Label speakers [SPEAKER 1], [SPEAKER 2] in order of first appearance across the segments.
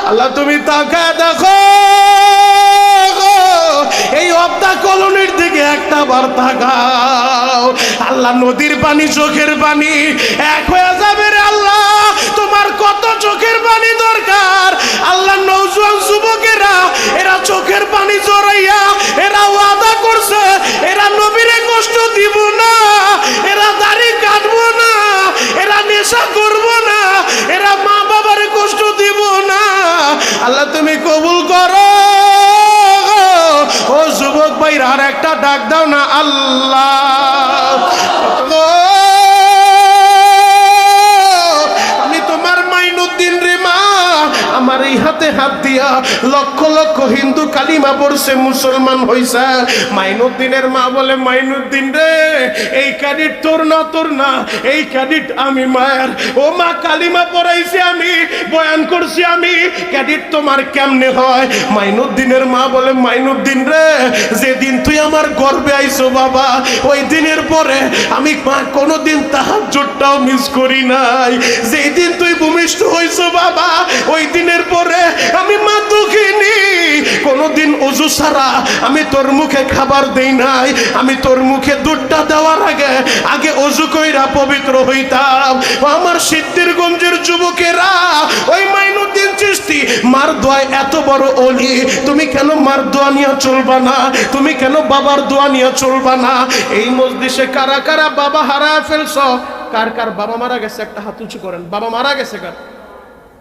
[SPEAKER 1] আল্লাহ তুমি তাকায় দেখো, এই অবদা কলোনির দিকে একটা বার তাকাও। আল্লাহ নদীর পানি চোখের পানি এক হয়ে যাবে রে আল্লাহ। তোমার কত চোখের পানি দরকার আল্লাহ। নওজোয়ান যুবকেরা এরা চোখের পানি জড়াইয়া এরা ওয়াদা করছে এরা নবীরে কষ্ট দিব না, এরা দাড়ি কাটবো না, এরা নেশা করবো না, এরা মা বাবারে কষ্ট দিব না। আল্লাহ তুমি কবুল করো। ও যুবক ভাইরা আর একটা ডাক দাও না আল্লাহ। আমি তোমার মাইনুদ্দিন রে মা, আমার এই হাতে হাত দিয়া লক্ষ লক্ষ হিন্দু কালিমা পড়ছে মুসলমান হইছে। মাইনুদ্দিনের মা বলে মাইনুদ্দিন রে এই ক্যাডিট তোর না, তোর না, এই ক্যাডিট আমি মায়ের। ও মা কালিমা পড়াইছি আমি, বয়ান করছি আমি, ক্যাডিট তোমার কেমনে হয়? মাইনুদ্দিনের মা বলে মাইনুদ্দিন রে যেদিন তুই আমার গর্বে আইছো বাবা ওই দিনের পরে আমি মা কোনোদিন তাহাজ্জুদটাও মিস করি নাই। যেই দিন তুই ভূমিষ্ঠ হইছো বাবা ওই দিনের পরে আমি মা দুঃখিনী, কোনোদিন ওযু ছাড়া আমি তোর মুখে খাবার দেই নাই। আমি তোর মুখে দুধটা দেওয়ার আগে আগে ওযু কইরা পবিত্র হইতাম। আমার সিদ্ধিরগঞ্জের যুবকেরা ওই মাইনুদ্দিন চিশতি মার দোয়ায় এত বড় ওলি, তুমি কেন মার দোয়া নিয়ে চলবা না? তুমি কেন বাবার দোয়া নিয়ে চলবা না? এই মজলিসে কারা কারা বাবা হারায় ফেলছ? কার কার বাবা মারা গেছে একটা হাত উঁচু করেন। বাবা মারা গেছে কার?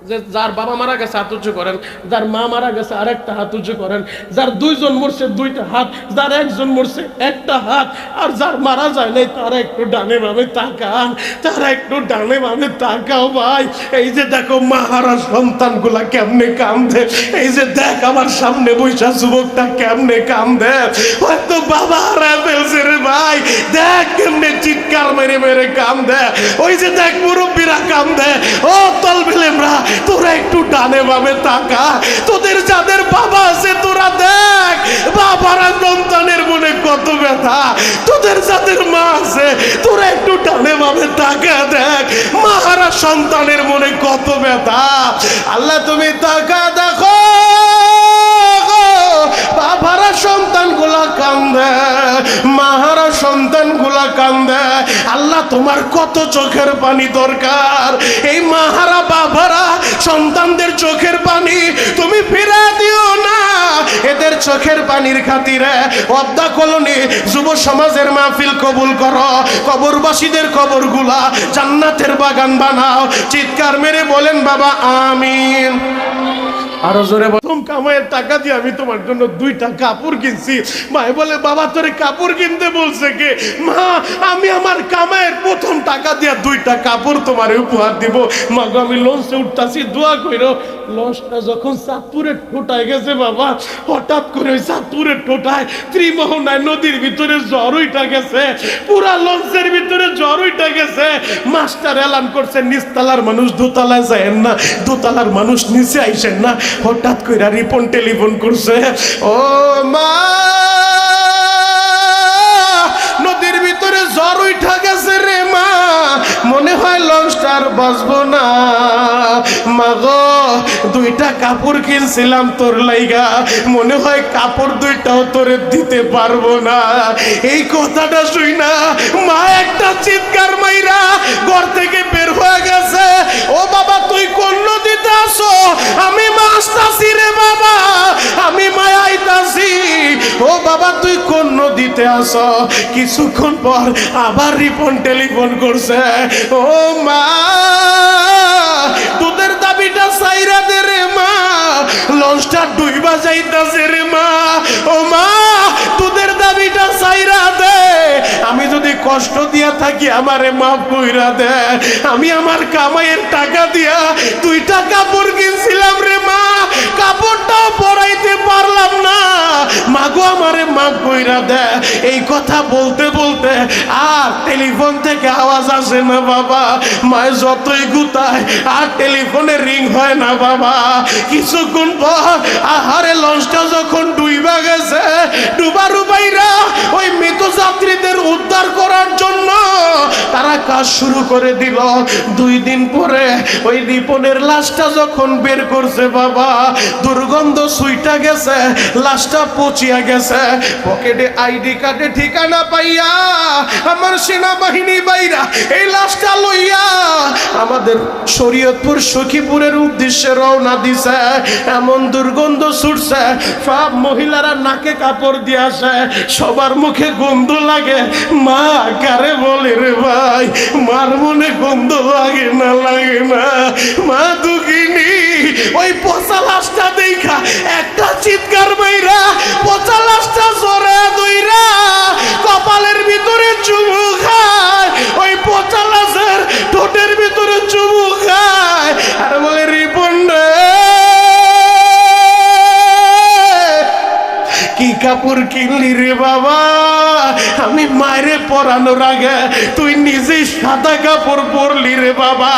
[SPEAKER 1] যে যার বাবা মারা গেছে হাত উঁচু করেন, যার মা মারা গেছে আরেকটা হাত উঁচু করেন, যার দুইজন মরছে দুইটা হাত, যার একজন মরছে একটা হাত, আর যার মারা যায় নাই তারা একটু ডানে ভাবে তাকান, তারা একটু ডানে ভাবে তাকাও ভাই। এই যে দেখো মাহারা সন্তানগুলা কেমনে কান্দে, এই যে দেখ আমার সামনে বৈশা যুবকটা কেমনে কান্দে, হয়তো বাবা হারায় ফেলছে রে ভাই। দেখ কেমনে চিৎকার মেরে মেরে কান্দে, ওই যে দেখ মুরব্বীরা কান্দে। ও তলবেলেমরা তোরা একটু ডানে বামে তাকা, তোদের যাদের বাবা আছে তোরা দেখ বাবারা সন্তানের মনে কত ব্যথা। তোদের যাদের মা আছে তোরা একটু ডানে বামে তাকা দেখ মাহারা সন্তানের মনে কত ব্যথা। আল্লাহ তুমি তাকা দেখো, বাবারা সন্তান গুলা কান্দে, মাহারা সন্তান গুলা কান্দে। আল্লাহ তোমার কত চোখের পানি দরকার। এই মাহারা বাবারা সন্তানদের চোখের পানি তুমি ফিরে দিও না। এদের চোখের পানির খাতিরে অবদা কলোনি যুব সমাজের মাহফিল কবুল করো। কবরবাসীদের কবরগুলা জান্নাতের বাগান বানাও। চিৎকার মেরে বলেন বাবা আমিন। আরো জোরে। প্রথম কামাইয়ের টাকা দিয়ে আমি তোমার জন্য 2টা কাপড় কিনছি। মায়ে বলে বাবা তোরে কাপড় কিনতে বলছে কে? মা আমি আমার কামাইয়ের প্রথম টাকা দিয়ে 2টা কাপড় তোমার উপহার দিব। মা গো আমি লঞ্চে উঠতাছি দোয়া কইরো। লঞ্চটা যখন চাঁদপুরের ঠোঁটায় গেছে বাবা, হঠাৎ করে ওই চাঁদপুরের ঠোঁটায় ত্রিমোহনায় নদীর ভিতরে জ্বর উঠা গেছে, পুরা লঞ্চের ভিতরে জ্বর উঠা গেছে। মাস্টার এলান করছে নিচতলার মানুষ দোতলায় যায়েন না, দোতলার মানুষ নিচে আইসেন না। হঠাৎ করে রিপন টেলিফোন করছে, ও মা নদীর ভিতরে জ্বর উঠা গেছে রে মা, মনে হয় লঞ্চটা আর বাঁচবো না। মা গো 2টা কাপড় কিনছিলাম তোর লাইগা, মনে হয় কাপড় 2টাও তোরে দিতে পারবো না। এই কথাটা শুই না মা একটা চিৎকার মাইরা ঘর থেকে বের হয়ে গেছে। ও বাবা তুই কোন নদীতে আসো? আমি মা আসতাছি রে বাবা, আমি মা আইতাছি। ও বাবা তুই কোন নদীতে আসো? কিছুক্ষণ পর আবার রিপন টেলিফোন করছে, ও মা তোদের দাবিটা সাইরা দে রে মা, লঞ্চটা ডুইবা যাইতাছে রে মা। ও মা তোদের দাবিটা সাইরা দে, আমি যদি কষ্ট দিয়া থাকি আমারে মাফ কইরা দে। আমি আমার কামাইয়ের টাকা দিয়া 2টা কাপড় কিনছিলাম রে মা, কাপড়টাও পরাইতে পারলাম না। মাগো আমারে মাফ কইরা দেয়। এই কথা বলতে বলতে আর টেলিফোন থেকে আওয়াজ আসে না বাবা। মায় যতই গুতায় আর টেলিফোনে রিং হয় না বাবা। কিছুক্ষণ পর আহারে লঞ্চটা যখন ডুইবা গেছে, ডুবারুবাইরা ওই মৃত যাত্রীদের উদ্ধার করার জন্য তারা কাজ শুরু করে দিল। 2 দিন পরে ওই রিপনের লাশটা যখন বের করছে বাবা, দুর্গন্ধ সুইটা গেছে, লাশটা পচিয়া গেছে। পকেটে আইডি কার্ডে ঠিকানা পাইয়া আমার সেনাবাহিনী বাইরা এই লাশটা লইয়া আমাদের শরীয়তপুর সখীপুরের উদ্দেশ্যে রওনা দিছে। এমন দুর্গন্ধ ছুটছে, সব মহিলারা নাকে কাপড় দিয়ে আসে, সবার মুখে গন্ধ লাগে। মা কারে বলে রে ভাই, মার মনে গন্ধ লাগে না, লাগে না। মা দুঃখিনী ওই পচা লাশটা দেখা একটা চিৎকার মাইরা পচা লাশটা জোরে দইরা কপালের ভিতরে চুমু খায়, ওই পচা লাশের ঠোঁটের ভিতরে চুমু খায় আর বলে রিপন রে কি কাপড় কিনলি রে বাবা? আমি মায়েরে পরানোর আগে তুই নিজেই সাদা কাপড় পরলি রে বাবা।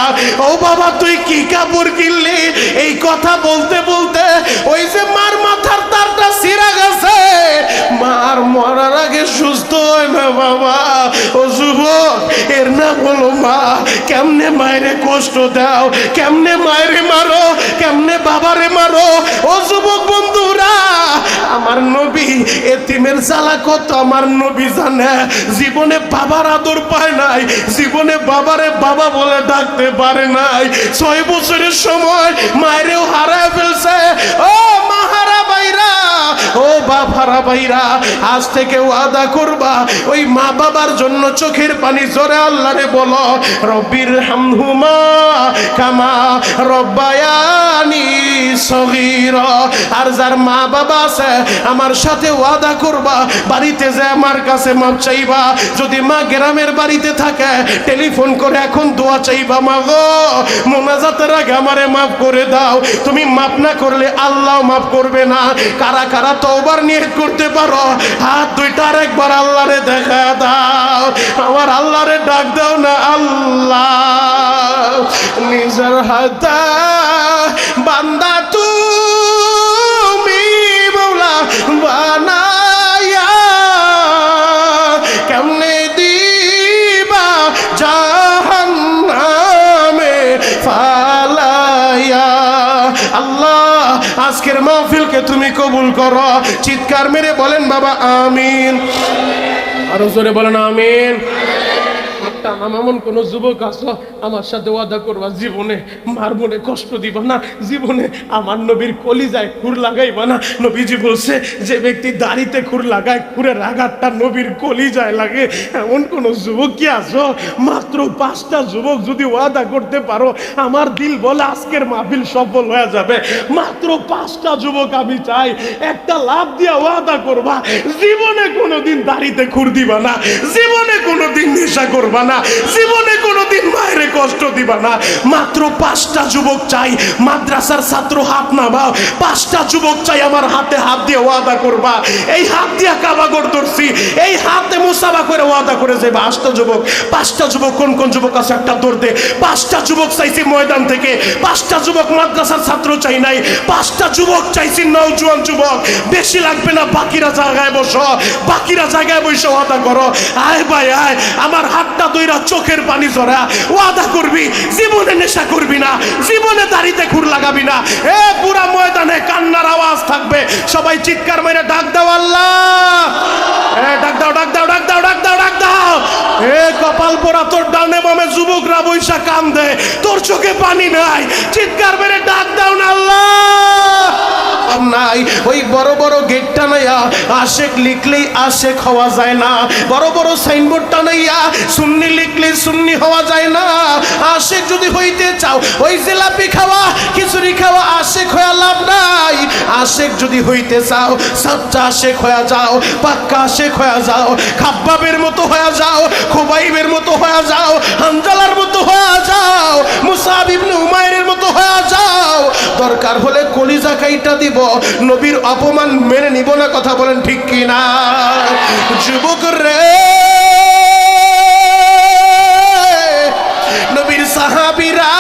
[SPEAKER 1] ও বাবা তুই কি কাপড় কিনলি? এই কথা বলতে বলতে ওই যে মার মাথার তারটা ছিঁড়া গেছে। মার মরার আগে সুস্থ হয় না বাবা। ও যুবক, এর নাম হলো মা। কেমনে মায়েরে কষ্ট দাও, কেমনে মায়েরে মারো, কেমনে বাবারে মারো। ও যুবক বন্ধুরা, আমার নবী এতিমের জ্বালা কত আমার নবী জানে। জীবনে বাবার আদর পায় নাই, জীবনে বাবারে বাবা বলে ডাকতে পারে নাই। 6 বছরের সময় মায়েরও হারায় ফেলছে। ও মা হারা বাইরা, ও বাপ হারা বাইরা, আজ থেকে ওয়াদা করবা ওই মা বাবার জন্য চোখের পানি জোরে আল্লাহরে বলো রব্বির হামহুমা কামা রব্বায়ানি সগীরা। আর যার মা বাবা আছে আমার সাথে ওয়াদা করবা বাড়িতে যে আমার কাছে মাপ চাইবা। যদি মা গ্রামের বাড়িতে থাকে টেলিফোন করে এখন দোয়া চাইবা, মা গো মোনাজাতের আগে আমারে মাফ করে দাও। তুমি মাফ না করলে আল্লাহ মাফ করবে না। কারা কারা তওবার নিয়ত করতে পারো? হাত দুইটা আরেকবার আল্লাহরে দেখা দাও, আমার আল্লাহরে ডাক দাও না। আল্লাহ নিজের হাতে বান্দা তুমি মওলা বানায়া কেমনে দিবা জাহান্নামে ফালায়া। আল্লাহ আজকের মাহফিলকে তুমি কবুল করো। চিৎকার মেরে বলেন বাবা আমিন। আরো জোরে বলেন আমিন। এমন কোন যুবক আসো আমার সাথে ওয়াদা করবা জীবনে মার মনে কষ্ট দিবা না, জীবনে আমার নবীর কলিজায় খুর লাগাইবা না। নবীজি বলছে যে ব্যক্তি দাড়িতে খুর লাগায় খুরের আঘাতটা নবীর কলিজায় লাগে। এমন কোন যুবক কি আসো? মাত্র 5টা যুবক যদি ওয়াদা করতে পারো আমার দিল বলে আজকের মাহফিল সফল হয়ে যাবে। মাত্র 5টা যুবক আমি চাই, একটা লাভ দিয়া ওয়াদা করবা জীবনে কোনোদিন দাড়িতে খুর দিবা না, জীবনে কোনোদিন নেশা করবা না, জীবনে কোনোদিন মায়ের কষ্ট দিবা না। মাত্র 5টা যুবক চাই। মাদ্রাসার ছাত্র হাত নামাও। 5টা যুবক চাই আমার হাতে হাত দিয়ে ওয়াদা করবা। এই হাত দিয়ে কাবাগর ধরছি, এই হাতে মুসাফা করে ওয়াদা করে যে 5টা যুবক। 5টা যুবক কোন কোন যুবক আছে একটা ধরতে। 5টা যুবক চাইছি ময়দান থেকে, 5টা যুবক মাদ্রাসার ছাত্র চাই নাই, 5টা যুবক চাইছি নওজোয়ান যুবক। বেশি লাগবে না, বাকিরা জায়গায় বসো, বাকিরা জায়গায় বসে ওয়াদা করো। আয় ভাই আয়, আমার হাতটা দইরা চোখের পানি জরা ওয়াদা করবি জীবনে নেশা করবি না, জীবনে দাড়িতে খুর লাগাবি না। এ পুরা ময়দানে কান্নার আওয়াজ থাকবে, সবাই চিৎকার মেরে ডাক দাও আল্লাহ। এ ডাক দাও, ডাক দাও, ডাক দাও, ডাক দাও, ডাক দাও। এ কপাল পোড়া তোর ডানে বামে যুবকরা বৈশা কান্দে, তোর চোখে পানি নাই, চিৎকার মেরে ডাক দাও না আল্লাহ। নাই ওই বড় বড় গেটটা নাইয়া আশেক লিখলেই আশেক হওয়া যায় না, বড় বড় সাইনবোর্ডটা নাইয়া সুন্নি লিখলেই সুন্নি হওয়া যায় না। আশেক যদি হইতে চাও ওই জিলাপি খাওয়া খিচুড়ি খাওয়া আশেক হয়ে লাভ নাই। আশেক যদি হইতে চাও, সাচ্চা আশেক হয়ে যাও, পাক্কা আশেক হয়ে যাও, খাব্বাবের মতো হয়ে যাও, খুবাইবের মতো হয়ে যাও, হানজালার মতো হয়ে যাও, মুসাব ইবনে উমাইরের মতো হয়ে যাও। দরকার হলে কলিজা কাইটা দিব, নবীর অপমান মেনে নিব না। কথা বলেন ঠিক কিনা? যুবক রে, নবীর সাহাবীরা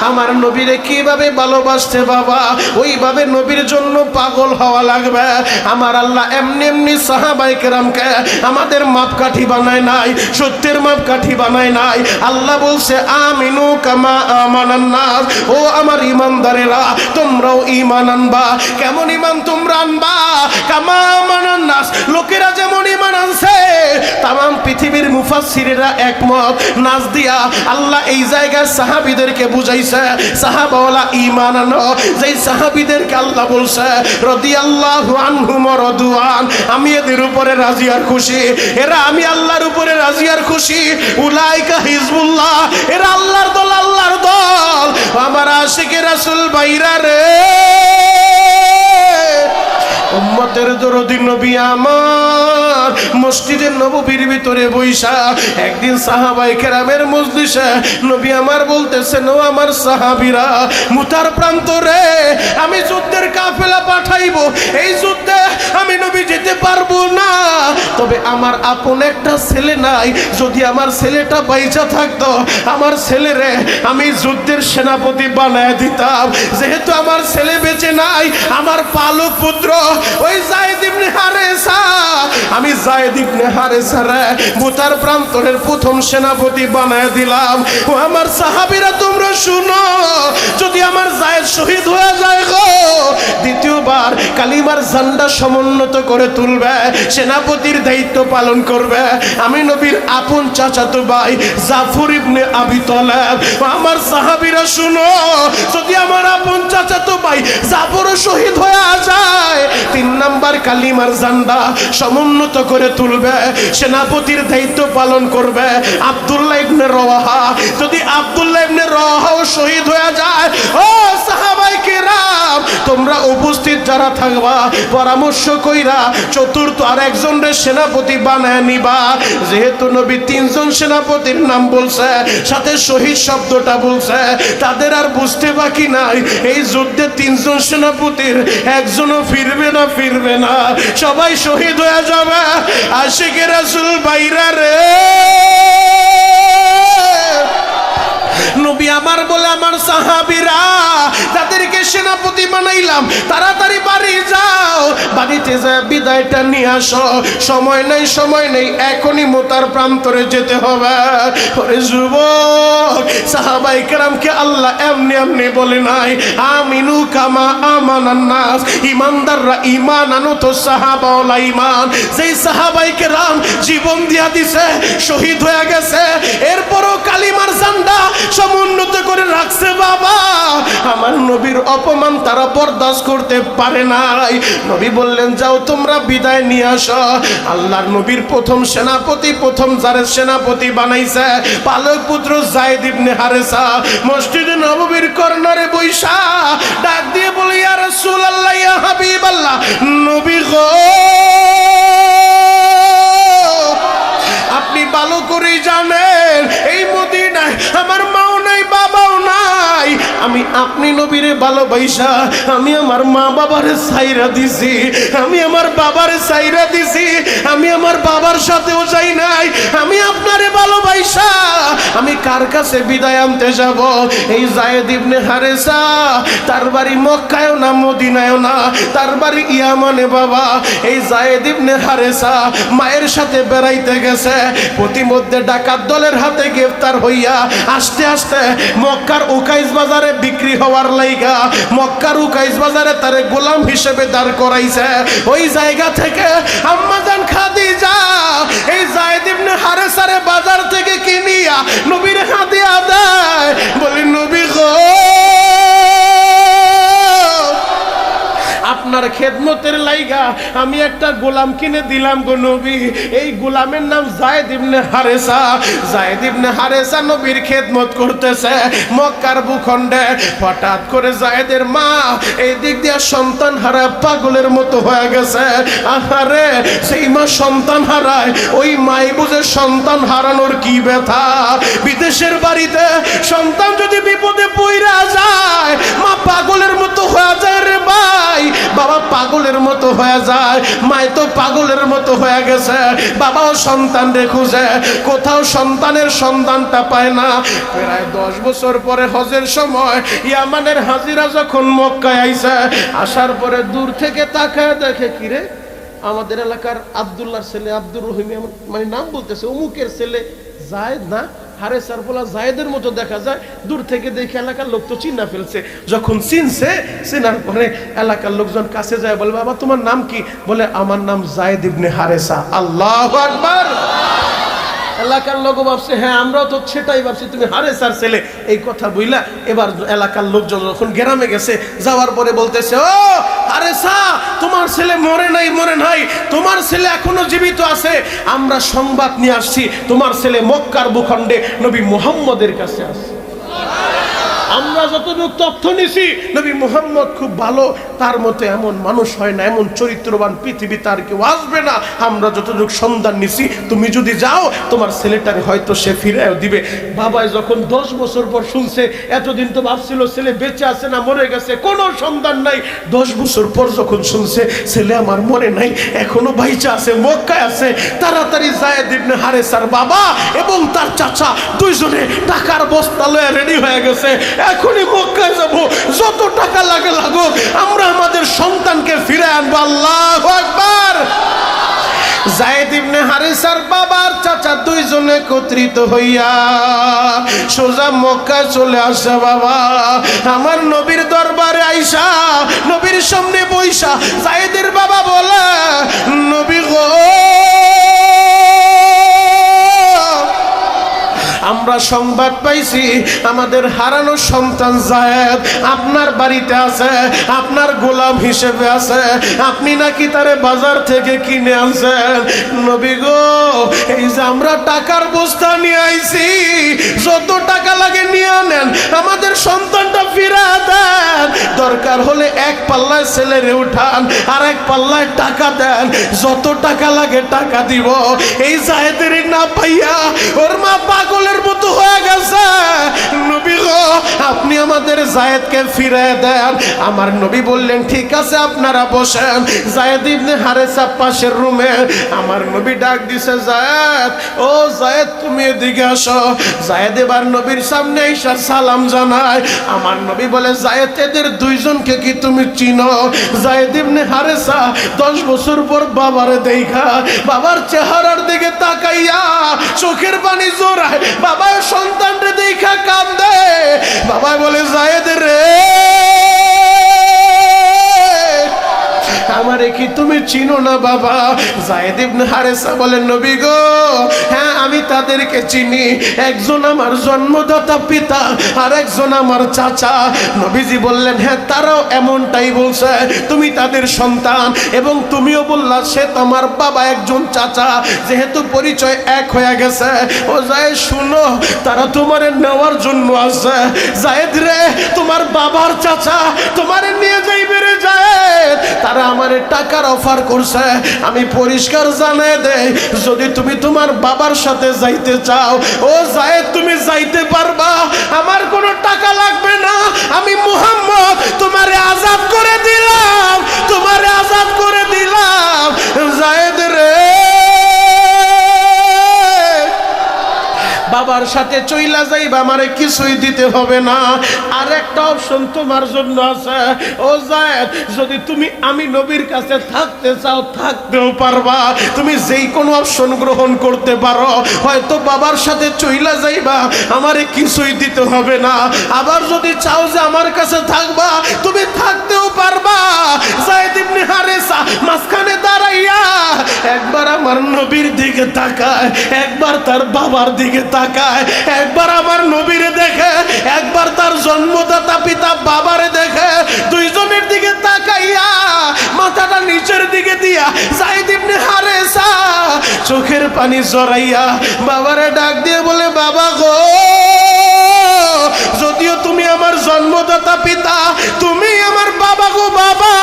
[SPEAKER 1] আমার নবীরে কিভাবে ভালোবাসতে বাবা, ওইভাবে নবীর জন্য পাগল হওয়া লাগবে। আমার আল্লাহ এমনি এমনি সাহাবায়ে কেরামকে আমাদের মাপকাঠি বানায় নাই, সত্যের মাপকাঠি বানায় নাই। আল্লাহ বলছে আমিনু কামা আমানান নাস, ও আমার ঈমানদারেরা তোমরাও ঈমান আনবা। কেমন ঈমান তোমরা আনবা? কামা আমানান নাস, লোকেরা যেমন ঈমান আনছে তামাম পৃথিবীর মুফাসসিরেরা একমত। নাস দিয়া আল্লাহ এই জায়গায় সাহাবীদেরকে বুঝাইছে সাহাবাওয়ালা ঈমান আনো। যেই সাহাবীদেরকে আল্লাহ বলছে রাদিয়াল্লাহু আনহুম ওয়া রাদওয়ান, আমি এদের উপরে রাজি আর খুশি, এরা আমি আল্লাহর উপরে রাজি আর খুশি। উলাইকা হিজবুল্লাহ, এরা আল্লাহর দল, আল্লাহর দল। আমার আশিকে রাসূল ভাইরা রে, উম্মতের দরদি নবী আমার মসজিদের নববীর ভিতরে বইসা একদিন সাহাবায়ে কেরামের মজলিসে নবী আমার বলতেছেন, ও আমার সাহাবীরা, মুতার প্রান্তরে আমি যুদ্ধের কাফেলা পাঠাইবো, এই যুদ্ধে আমি নবী যেতে পারবো না, তবে আমার আপন একটা ছেলে নাই, যদি আমার ছেলেটা বাইচা থাকতো আমার ছেলেরে আমি যুদ্ধের সেনাপতি বানায় দিতাম। যেহেতু আমার ছেলে বেঁচে নাই, আমার পালক পুত্র ওই যায়েদ ইবনে হারেসা, আমি যায়েদ ইবনে হারেসা রে মুতার প্রান্তরের প্রথম সেনাপতি বানায় দিলাম। ও আমার সাহাবীরা তোমরা শুনো, যদি আমার যায়েদ শহীদ হয়ে যায় গো, দ্বিতীয়বার কালিমার ঝান্ডা সমুন্নত করে তুলবে, সেনাপতির দায়িত্ব পালন করবে আমি নবীর আপন চাচাতো ভাই জাফর ইবনে আবি তালেব। আমার সাহাবীরা শুনো, যদি আমার আপন চাচাতো ভাই জাফরও শহীদ হয়ে যায়, 3 নাম্বার কালিমার ঝান্ডা সমুন্নত করে তুলবে, সেনাপতির দায়িত্ব পালন করবে আব্দুল্লাহ ইবনে রওয়াহা। যদি আব্দুল্লাহ ইবনে রওয়াহাও শহীদ হয়ে যায়, ও সাহাবায়ে কেরাম তোমরা উপস্থিত যারা থাকবা পরামর্শ কইরা চতুর্থ আর একজনের সেনাপতি বানায় নিবা। যেহেতু নবী 3 জন সেনাপতির নাম বলছে, সাথে শহীদ শব্দটা বলছে, তাদের আর বুঝতে বাকি নাই এই যুদ্ধে 3 জন সেনাপতির একজনও ফিরবে না, ফিরবে না, সবাই শহীদ হয়ে যাবে। আশিকে রাসূল ভাইরা রে, নবী আমার বলে আমার সাহাবীরা তাদেরকে সেনাপতি বানাইলাম, তাড়াতাড়ি বাড়ি যাও, বাড়িতে যা বিদায়টা নিয়ে আসো, সময় নেই, সময় নেই, এখনই মুতার প্রান্তরে যেতে হবে। ওরে যুবক, সাহাবায়ে কেরামকে আল্লাহ এমনি এমনি বলে নাই আমিনু কামা আমানান নাস, ঈমানদাররা ঈমান আনো তো সাহাবাওয়ালা ঈমান। যেই সাহাবায়ে কেরাম জীবন দিয়া দিছে, শহীদ হয়ে গেছে, এরপরও কালিমার ঝান্ডা সমুন্নত করে রাখছে বাবা, আমার নবীর অপমান তারা বরদাস্ত করতে পারে নাই। নবী বললেন যাও তোমরা বিদায় নিয়ে আসো। আল্লাহর নবীর প্রথম সেনাপতি, প্রথম যারে সেনাপতি বানাইছে পালক পুত্র যায়েদ ইবনে হারেসা, মসজিদে নববীর কর্নারে বইসা ডাক দিয়ে বলে ইয়া রাসূলুল্লাহ, ইয়া হাবিবাল্লাহ, নবী গো আপনি ভালো করেই জানেন এই মদিনায় আমার মাও নাই, বাবাও নাই, আমি আপনি নবীরে ভালোবাসা আমি আমার মা বাবারে ছাইরা দিছি, আমি আমার বাবারে ছাইরা দিছি, আমি আমার বাবার সাথেও যাই নাই, আমি আপনারে ভালোবাসা আমি কার কাছে বিদায় আনতে যাব? এই যায়েদ ইবনে হারেসা তার বাড়ি মক্কায়ও না, মদিনায়ও না, তার বাড়ি ইয়ামানে বাবা। এই যায়েদ ইবনে হারেসা মায়ের সাথে বেড়াইতে গেছে, প্রতিমধ্যে ডাকাত দলের হাতে গ্রেফতার হইয়া আস্তে আস্তে মক্কার উকাইস বাজারে বিক্রি হওয়ার লাইগা মক্কার উকাইস বাজারে তারে গোলাম হিসেবে দাঁড় করাইছে। ওই জায়গা থেকে আম্মাজান খাদিজা এই যায়েদ ইবনে হারেসারে বাজার থেকে কিনিয়া নবীর হাতে আদায়, বলি নবী গো আপনার খেদমতের লাইগা আমি একটা গোলাম কিনে দিলাম গো নবী। এই গোলামের নাম যায়েদ ইবনে হারেসা। যায়েদ ইবনে হারেসা নবীর খেদমত করতেছে মক্কার ভূখণ্ডে। হঠাৎ করে যায়েদের মা এই দিক দিয়ে সন্তান হারায় পাগলের মতো হয়ে গেছে। আহারে, সেই মা সন্তান হারায়, ওই মাই বুঝে সন্তান হারানোর কি ব্যথা। বিদেশের বাড়িতে সন্তান যদি বিপদে পইরা যায়, মা পাগলের মতো হয়ে যায় রে ভাই। বাবা পাগলের মতো হয়ে যায়, মায় তো পাগলের মতো হয়ে গেছে। বাবাও সন্তান রে খুঁজে, কোথাও সন্তানের সন্তানটা পায় না। প্রায় 10 বছর পরে হজের সময় ইয়ামানের হাজিরা যখন মক্কায় আইছে, আসার পরে দূর থেকে তাকায় দেখে কিরে আমাদের এলাকার আব্দুল্লাহর ছেলে আব্দুর রহিম, মানে নাম বলতেছে অমুকের ছেলে যায়েদ না, হারেসার বলা যায়েদের মতো দেখা যায়। দূর থেকে দেখে এলাকার লোক তো চিনা ফেলছে। যখন চিনছে, চিনার পরে এলাকার লোকজন কাছে যায়, বলে বাবা তোমার নাম কি? বলে আমার নাম যায়েদ ইবনে হারেসা। আল্লাহু আকবার। এলাকার লোক ভাবছে হ্যাঁ আমরাও তো সেটাই ভাবছি, তুমি হারেসার ছেলে। এই কথা বইলা এবার এলাকার লোকজন যখন গ্রামে গেছে, যাওয়ার পরে বলতেছে ও হারেসা, তোমার ছেলে মরে নাই, মরে নাই, তোমার ছেলে এখনো জীবিত আছে। আমরা সংবাদ নিয়ে আসছি, তোমার ছেলে মক্কার ভূখণ্ডে নবী মুহাম্মদের কাছে আছে। আমরা যতটুকু তথ্য নিছি, নবী মুহাম্মদ খুব ভালো, তার মতো এমন মানুষ হয় না, এমন চরিত্রবান পৃথিবীতে আর কেউ আসবে না। আমরা যতটুকু সন্ধান নিছি, তুমি যদি যাও তোমার ছেলেটারে হয়তো সে ফিরেও দিবে। বাবাই যখন 10 বছর পর শুনছে, এতদিন তো ভাবছিল ছেলে বেঁচে আছে না মরে গেছে, কোনো সন্ধান নাই। 10 বছর পর যখন শুনছে ছেলে আমার মরে নাই, এখনো বাইচা আছে, মক্কায় আছে, তাড়াতাড়ি যায়েদ ইবনে হারেসার বাবা এবং তার চাচা দুইজনে টাকার বস্তা লয়ে রেডি হয়ে গেছে। এখনই মক্কায় যাব, যত টাকা লাগে লাগুক, আমরা আমাদের সন্তানকে ফিরে আনবো। আল্লাহু আকবার। যায়েদ ইবনে হারেসার বাবার চাচা দুইজনে একত্রিত হইয়া সোজা মক্কায় চলে আসে। বাবা আমার নবীর দরবারে আইসা নবীর সামনে বইসা যায়েদের বাবা বলে, নবী গো, আমরা সংবাদ পাইছি আমাদের হারানো সন্তান যায়েদ আপনার বাড়িতে আছে, আপনার গোলাম হিসেবে আছে, আপনি নাকি তারে বাজার থেকে কিনে আনছেন। নবী গো, এই যে আমরা টাকার বস্তা নিয়ে আইছি, যত টাকা লাগে নিয়ে আনেন, আমাদের সন্তানটা ফিরা দেন। দরকার হলে এক পাল্লায় ছেলেরে উঠান, আর এক পাল্লায় টাকা দেন, যত টাকা লাগে টাকা দিব। এই যায়েদের না পাইয়া ওর মা পাগলের মতো হয়ে গেছে। নবী গো, আপনি আমাদের যায়েদকে ফিরে দেন। আমার নবী বললেন ঠিক আছে আপনারা বসেন। যায়েদ ইবনে হারেসা পাশের রুমে। আমার নবী ডাক দিছে, যায়েদ, ও যায়েদ তুমি এদিকে আসো। যায়েদ এবার নবীর সামনে এসে সালাম জানায়। আমার নবী বলে, যায়েদ এদের দুইজনকে কি তুমি চিনো? যায়েদ ইবনে হারেসা 10 বছর পর বাবারে দেখা, বাবার চেহারার দিকে তাকাইয়া চোখের পানি জোড়ায়, বাবা সন্তানরে দেখা কান্দে। বাবা বলে, যায়েদ রে, আমারে কি তুমি চিনো না বাবা? যায়েদ ইবনে হারেসা বলেন, নবী গো, হ্যাঁ আমি তাদেরকে চিনি। একজন আমার জন্মদাতা পিতা, আর একজন আমার চাচা। নবীজি বললেন, হ্যাঁ তারাও এমনটাই বলছে, তুমি তাদের সন্তান, এবং তুমিও বললা সে তোমার বাবা একজন চাচা, যেহেতু পরিচয় এক হয়ে গেছে। ও যায়েদ শুনো, তারা তোমারে নেওয়ার জন্য আসে। যায়েদ রে, তোমার বাবার চাচা তোমারে নিয়ে যাইবে রে যায়েদ। তারা আমারে টাকার অফার করছে। আমি পরিষ্কার জানাই দেই, যদি তুমি তোমার বাবার সাথে যাইতে চাও, ও যায়েদ তুমি যাইতে পারবা, আমার কোনো টাকা লাগবে না। আমি মুহাম্মদ তোমারে আজাদ করে দিলাম, তোমারে আজাদ করে দিলাম। যায়েদ রে, বাবার সাথে চইলা যাইবা, আমারে কিছুই দিতে হবে না। আর একটা অপশন তোমার জন্য আছে। ও যায়েদ, যদি তুমি আমি নবীর কাছে থাকতে চাও, থাকতেও পারবা। তুমি যেই কোনো অপশন গ্রহণ করতে পারো। হয়তো বাবার সাথে চইলা যাইবা, আমারে কিছুই দিতে হবে না। আবার যদি চাও যে আমার কাছে থাকবা, তুমি থাকতেও পারবা। যায়েদ ইবনে হারেসা মাঝখানে দাঁড়াইয়া একবার আমার নবীর দিকে তাকায়, একবার তার বাবার দিকে তাকায়, একবার আমার নবীরে দেখে, একবার তার জন্মদাতা পিতা বাবারে দেখে। দুইজনের দিকে তাকাইয়া মাথাটা নিচের দিকে দিয়া যায়েদ ইবনে হারেসা চোখের পানি জড়াইয়া বাবারে ডাক দিয়ে বলে, বাবা গো, যদিও তুমি আমার জন্মদাতা পিতা, তুমি আমার বাবা গো বাবা,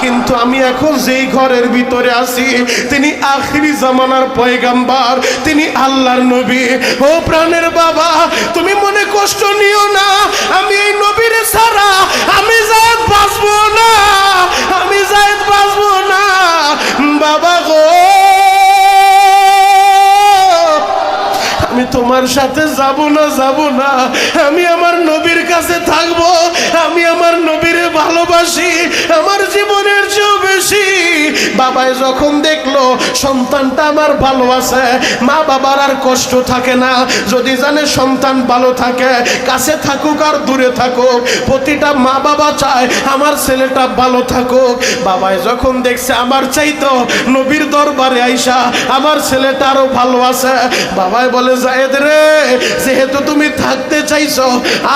[SPEAKER 1] কিন্তু আমি এখন যেই ঘরের ভিতরে আছি তিনি আখিরি জামানার পয়গাম্বার, তিনি আল্লাহর নবী। ও প্রাণের বাবা, তুমি মনে কষ্ট নিও না, আমি এই নবীর ছাড়া আমি যায়েদ বাঁচবো না, আমি যায়েদ বাঁচবো না। বাবা গো, আমি তোমার সাথে যাব না, আমি আমার নবীর কাছে থাকবো, আমি আমার নবীরে ভালোবাসি আমার জীবনের চেয়েও বেশি। বাবাই যখন দেখলো সন্তানটা আমার ভালো আছে, মা বাবার আর কষ্ট থাকে না। যদি জানে সন্তান ভালো থাকে, কাছে থাকুক আর দূরে থাকুক, প্রতিটা মা বাবা চায় আমার ছেলেটা ভালো থাকুক। বাবাই যখন দেখছে আমার চাইতো নবীর দরবারে আইসা আমার ছেলেটা আরো ভালো আছে, বাবাই বলে, যায়েদ রে, যেহেতু তুমি থাকতে চাইছো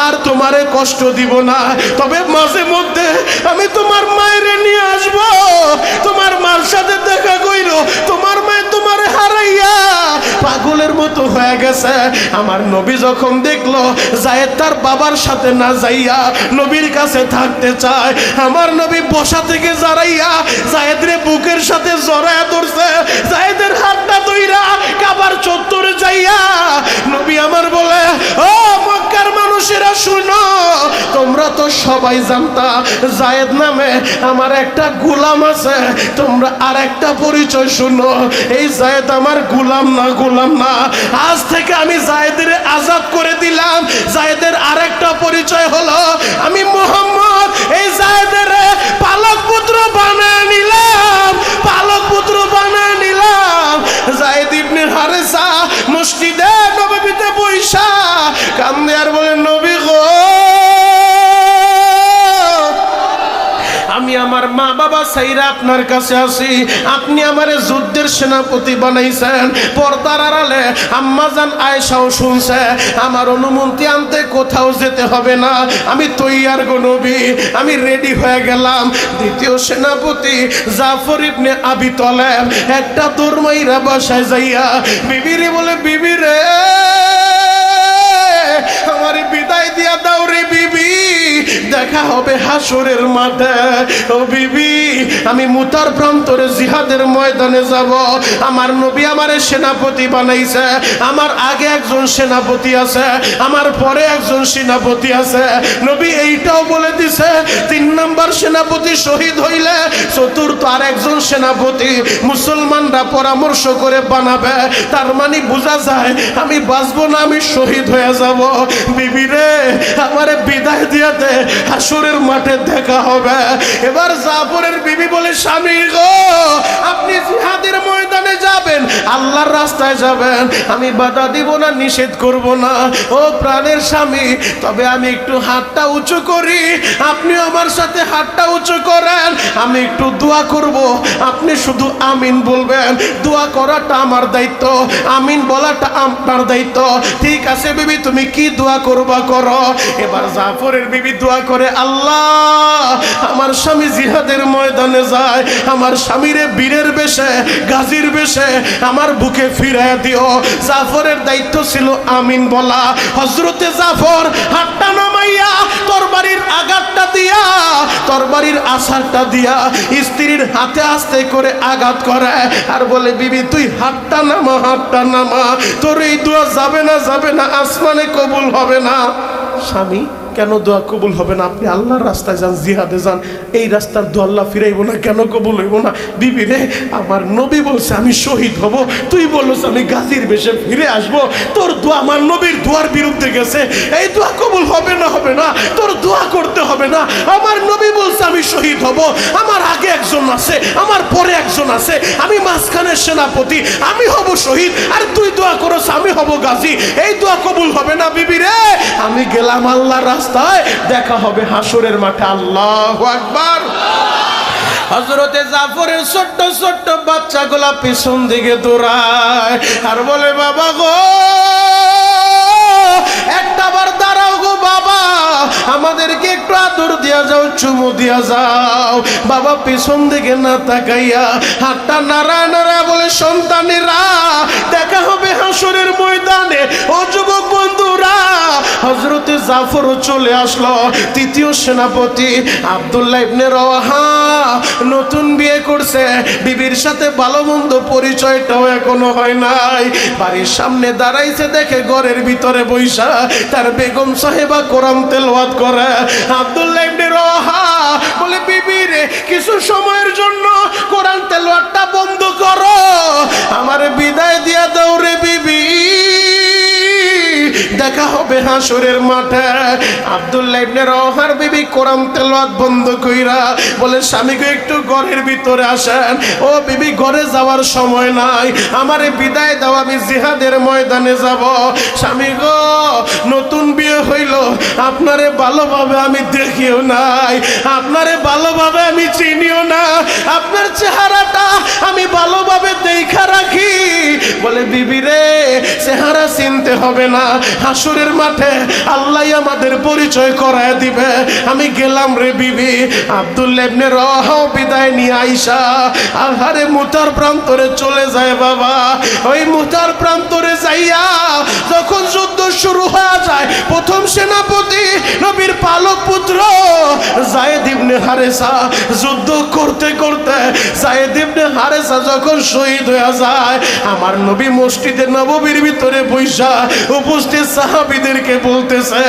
[SPEAKER 1] আর তোমারে কষ্ট দিব না, তবে মাঝে মধ্যে আমি তোমার মায়েরে নিয়ে আসবো, তোমার মার সাথে দেখা কইরো। তোমার মায়ে তোমার হারাইয়া পাগলের মতো হয়ে গেছে। আমার নবী যখন দেখলো যায়েদ তার বাবার সাথে না যাইয়া নবীর কাছে থাকতে চায়, আমার নবী বসা থেকে জড়াইয়া যায়েদ রে বুকের সাথে জড়াইয়া ধরছে, যায়েদের হাতটা ধইরা কাবার চত্বরে যাইয়া নবী আমার বলে, ও মক্কার মানুষেরা শুনো, তোমরা তো সবাই জানতা যায়েদ নামে আমার একটা গোলাম আছে, তোমরা আর একটা পরিচয় শুনো, এই যায়েদ আমার গোলাম না, গোলাম না। আজ থেকে আমি যায়েদের আজাদ করে দিলাম। যায়েদের আর একটা পরিচয় হলো আমি মুহাম্মদ এই যায়েদের পালক পুত্র বানায় নিলাম, পালক পুত্র বানায় নিলাম। যায়েদ ইবনে হারেসা মসজিদে নববীতে বইসা কান্দে আর বলে, নবী গো, আমি আমার মা বাবা সাইরা আপনার কাছে আসি, আপনি আমারে যুদ্ধের সেনাপতি বানাইছেন। পর্দার আড়ালে আম্মাজান আয়েশাও শুনছে, আমার অনুমতি আনতে কোথাও যেতে হবে না, আমি তৈয়ার গো নবী, আমি রেডি হয়ে গেলাম। দ্বিতীয় সেনাপতি জাফর ইবনে আবি তালেব একটা দৌড়মাইরা বাসায় যাইয়া বিবিরে বলে, বিবিরে, আমারে বিদায় দিয়া দাও রে বিবি, দেখা হবে হাসরের মাঠে। ও বিবি, আমি মুতার প্রান্তরে জিহাদের ময়দানে যাব। আমার নবী আমারে সেনাপতি বানাইছে, আমার আগে একজন সেনাপতি আছে, আমার পরে একজন সেনাপতি আছে। নবী এইটাও বলে দিছে 3 নাম্বার সেনাপতি শহীদ হইলে চতুর্থ আর একজন সেনাপতি মুসলমানরা পরামর্শ করে বানাবে। তার মানে বোঝা যায় আমি বাঁচবো না, আমি শহীদ হয়ে যাব। বিবি রে, আমারে বিদায় দিয়াতে হাসরের মাঠে দেখা হবে। এবার জাফরের বিবি বলে, স্বামী গো, আপনি জিহাদের ময়দানে যাবেন, আল্লাহর রাস্তায় যাবেন, আমি বাধা দিব না, নিষেধ করব না। ও প্রাণের স্বামী, তবে আমি একটু হাতটা উঁচু করি, আপনি আমার সাথে হাতটা উঁচু করেন, আমি একটু দোয়া করব, আপনি শুধু আমিন বলবেন। দোয়া করাটা আমার দায়িত্ব, আমিন বলাটা আপনার দায়িত্ব। ঠিক আছে বিবি, তুমি কি দোয়া করবা করো। এবার জাফরের বিবি দোয়া করে, আল্লাহ, আমার স্বামী জিহাদের ময়দানে যায়, আমার স্বামীরে বীরের বেশে, গাজীর বেশে আমার বুকে ফিরাইয়া দিও। জাফরের দায়িত্ব ছিল আমিন বলা। হযরতে জাফর হাতটা নামাইয়া তরবারির আঘাতটা দিয়া, তরবারির আছাড়টা দিয়া স্ত্রীর হাতে আস্তে করে আঘাত করে আর বলে, বিবি তুই হাতটা নামা, হাতটা নামা, তোর এই দোয়া যাবে না, যাবে না, আসমানে কবুল হবে না। স্বামী, কেন দোয়া কবুল হবে না? আপনি আল্লাহর রাস্তায় যান, জিহাদে যান, এই রাস্তার দোয়া আল্লাহ ফিরাইব না, কেন কবুল হইব না? বিবি রে, আমার নবী বলছে আমি শহীদ হব, তুই বলছ আমি গাজীর বেশে ফিরে আসব, তোর দোয়া আমার নবীর দোয়ার বিরুদ্ধে গেছে, এই দোয়া কবুল হবে না, হবে না, তোর দোয়া করতে হবে না। আমার নবী বলছে আমি শহীদ হব, আমার আগে একজন আছে, আমার পরে একজন আছে, আমি মাঝখানের সেনাপতি, আমি হব শহীদ, আর তুই দোয়া করছ আমি হব গাজী, এই দোয়া কবুল হবে না। বিবি রে, আমি গেলাম আল্লাহর রাস্তায়, দেখা হবে হাসরের মাঠে। আল্লাহু আকবার। হযরতে জাফরের ছোট্ট ছোট্ট বাচ্চাগুলা পিছন দিকে দৌড়ায় আর বলে, বাবা গো, একটা বার দাঁড়াও গো বাবা, আমাদেরকে একটু আদর দিয়া যাও, চুমু দিয়া যাও। বাবা পিছন দিকে না তাকাইয়া হাতটা নাড়া নাড়া বলে, সন্তানেরা দেখা হবে হাসরের ময়দানে। ও যুবক বন্ধুরা, হযরতে জাফরও চলে আসলো, তৃতীয় সেনাপতি আব্দুল্লাহ ইবনে রওয়াহা নতুন বিয়ে করছে, বিবির সাথে ভালো মন্দ পরিচয়টাও এখনো হয় নাই। বাড়ির সামনে দাঁড়াইছে, দেখে ঘরের ভিতরে বইসা তার বেগম সাহেবা কোরআন তেলাওয়াত করে। আব্দুল্লাহ ইবনে রওয়াহা বলে, বিবি রে কিছু সময়ের জন্য কোরআন তেলাওয়াতটা বন্ধ করো, আমারে বিদায় দিয়া দাও রে বিবি, দেখা হবে হাসরের মাঠে। আব্দুল্লাহ ইবনে রওয়াহার বিবি কোরআন তেলাওয়াত বন্ধ কইরা বলে, স্বামীকে একটু ঘরের ভিতরে আসেন। ও বিবি, ঘরে যাওয়ার সময় নাই, আমারে বিদায় দাও, আমি জিহাদের ময়দানে যাব। স্বামী গো, নতুন বিয়ে হইল, আপনারে ভালোভাবে আমি দেখিও নাই, আপনারে ভালোভাবে আমি চিনিও না, আপনার চেহারাটা আমি ভালোভাবে দেখা রাখি। বলে, বিবি রে চেহারা চিনতে হবে না, হাসরের মাঠে আল্লাহ আমাদের পরিচয় করায় দিবে, আমি গেলাম রে বিবি। আব্দুল্লাহ ইবনে রওয়াহা বিদায় নিয়ে আইসা আহারে মুতার প্রান্তরে চলে যায়। বাবা, ওই মুতার প্রান্তরে যাইয়া যখন যুদ্ধ শুরু হয়ে যায়, প্রথম সেনাপতি নবীর পালক পুত্র যায়েদ ইবনে হারেসা যুদ্ধ করতে করতে যায়েদ ইবনে হারেসা যখন শহীদ হয়ে যায়, আমার নবী মসজিদে নববীর ভিতরে বৈশা উপস্থিত সাহাবীদেরকে বলতেছে,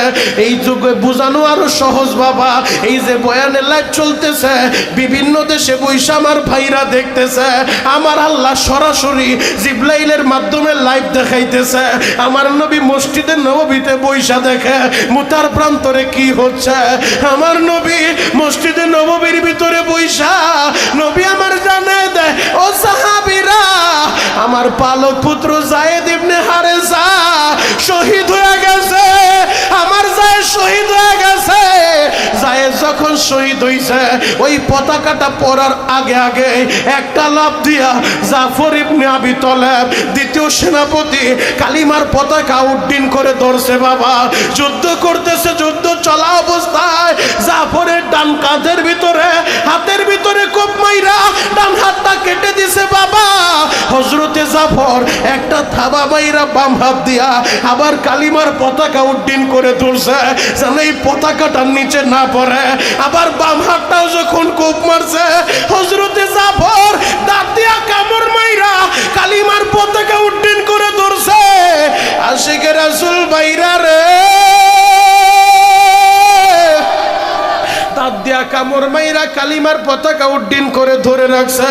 [SPEAKER 1] এই যুগে বোঝানো আরো সহজ বাবা, এই যে বয়ানের লাইভ চলতেছে বিভিন্ন দেশে বৈশা আমার ভাইরা দেখতেছে, আমার আল্লাহ সরাসরি জিবরাইলের মাধ্যমে লাইভ দেখাইতেছে, আমার নবী মসজিদে নববীতে বৈশা দেখে মুতার প্রান্তরে কি হচ্ছে। আমার নবী মসজিদে নববীর ভিতরে বৈশা নবী আমার জানায় দেয়, ও সাহাবীরা, আমার পালক পুত্র যায়েদ ইবনে হারেসা শহীদ হয়ে গেছে, আমার যায়েদ শহীদ হয়ে গেছে। যায়েদ যখন শহীদ হইছে, ওই পতাকাটা পরার আগে আগে একটা লাফ দিয়া জাফর ইবনে আবি তালেব দ্বিতীয় সেনাপতি কালিমার পতাকা উড্ডীন করে ধরছে। বাবা, যুদ্ধ করতেছে, যুদ্ধ চলা অবস্থায় জাফরের ডান কাঁধের ভিতরে হাতের ভিতরে কোপ মাইরা ডান হাতটা কেটে দিছে। বাবা, হযরতে জাফর একটা থাবা মাইরা বাম হাত দিয়া আবার কালিমার পতাকা উড্ডীন করে ধরছে, যেন এই পতাকাটার নিচে না পড়ে। আবার বাম হাতটাও যখন কোপ মারছে, হযরতে জাফর দাঁত দিয়া কামড় মাইরা কালিমার পতাকা উড্ডীন করে ধরছে। আশিকে রাসূল বাইরা রে, দাঁত দিয়া কামড় মাইরা কালিমার পতাকা উড্ডীন করে ধরে রাখছে।